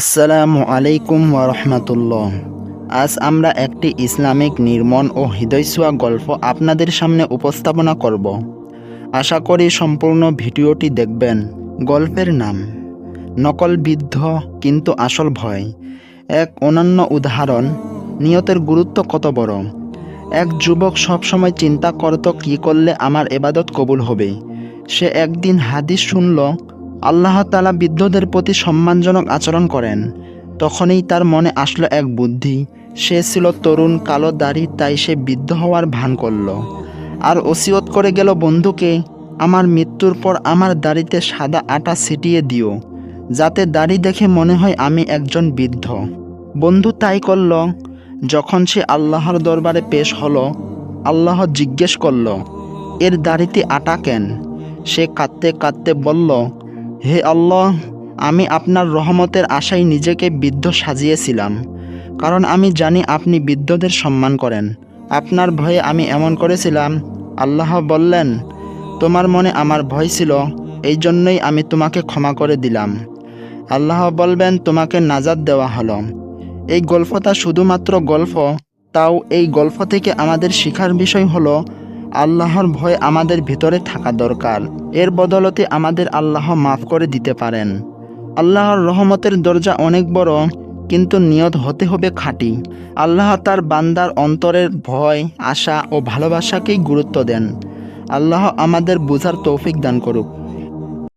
আসসালামু আলাইকুম ওয়ারহমাতুল্লাহ। আজ আমরা একটি ইসলামিক নির্মম ও হৃদয়ছোঁয়া গল্প আপনাদের সামনে উপস্থাপনা করব। আশা করি সম্পূর্ণ ভিডিওটি দেখবেন। গল্পের নাম নকল বিদ্ধ কিন্তু আসল ভয়। এক অনন্য উদাহরণ নিয়তের গুরুত্ব কত বড়। এক যুবক সবসময় চিন্তা করত কী করলে আমার ইবাদত কবুল হবে। সে একদিন হাদিস শুনল আল্লাহ তাআলা বৃদ্ধদের প্রতি সম্মানজনক আচরণ করেন। তখনই তার মনে আসলো এক বুদ্ধি। সে ছিল তরুণ, কালো দাড়ি, তাই সে বৃদ্ধ হওয়ার ভান করল আর ওসিয়ত করে গেল বন্ধুকে, আমার মৃত্যুর পর আমার দাড়িতে সাদা আটা ছিটিয়ে দিও, যাতে দাড়ি দেখে মনে হয় আমি একজন বৃদ্ধ। বন্ধু তাই করল। যখন সে আল্লাহর দরবারে পেশ হলো, আল্লাহ জিজ্ঞেস করল, এর দাড়িতে আটা কেন? সে কাঁদতে কাঁদতে বলল, হে আল্লাহ, আমি আপনার রহমতের আশায় নিজেকে বৃদ্ধ সাজিয়েছিলাম, কারণ আমি জানি আপনি বৃদ্ধদের সম্মান করেন। আপনার ভয়ে আমি এমন করেছিলাম। আল্লাহ বললেন, তোমার মনে আমার ভয় ছিল, এই জন্যই আমি তোমাকে ক্ষমা করে দিলাম। আল্লাহ বলবেন, তোমাকে নাজাত দেওয়া হলো। এই গল্পটা শুধুমাত্র গল্প, তাও এই গল্প থেকে আমাদের শিখার বিষয় হলো আল্লাহর ভয় আমাদের ভিতরে থাকা দরকার। এর বদলতে আমাদের আল্লাহ মাফ করে দিতে পারেন। আল্লাহর রহমতের দরজা অনেক বড়, কিন্তু নিয়ত হতে হবে খাঁটি। আল্লাহ তার বান্দার অন্তরের ভয়, আশা ও ভালোবাসাকেই গুরুত্ব দেন। আল্লাহ আমাদের বুঝার তৌফিক দান করুক।